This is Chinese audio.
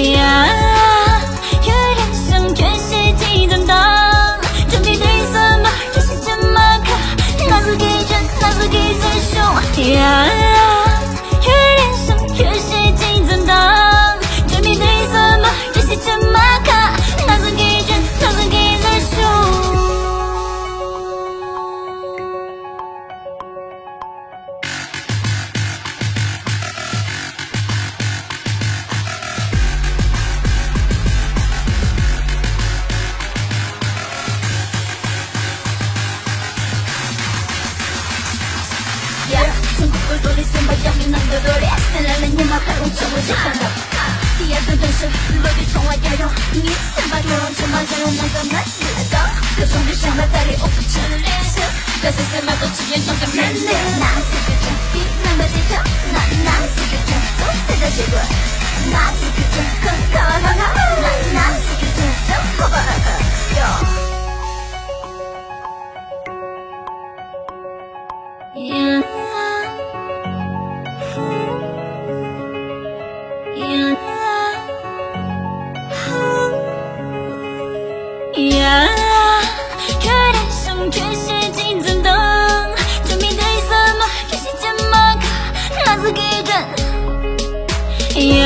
呀，有人生缺席几担当，准备对什么？这是这么可，拿自己真，拿自己最凶呀。有人生缺席几担当，准备对什么？这是这么可，拿自己真，拿自己最凶。中国的多利森把阳明能够多烈，三来了年马还用成为这样的。第二个真是落地窗外要用，你三把多用成马上用那个门子的，各种的想法在里我不吃脸色，这是什么都只愿装个门脸。拿四个针，比那么低头，拿四个针，总是的结果。拿四个针，拿四个针，都过吧哟。呀，有人生缺席几盏灯，准备对什么？这是这么可，拿自己真呀。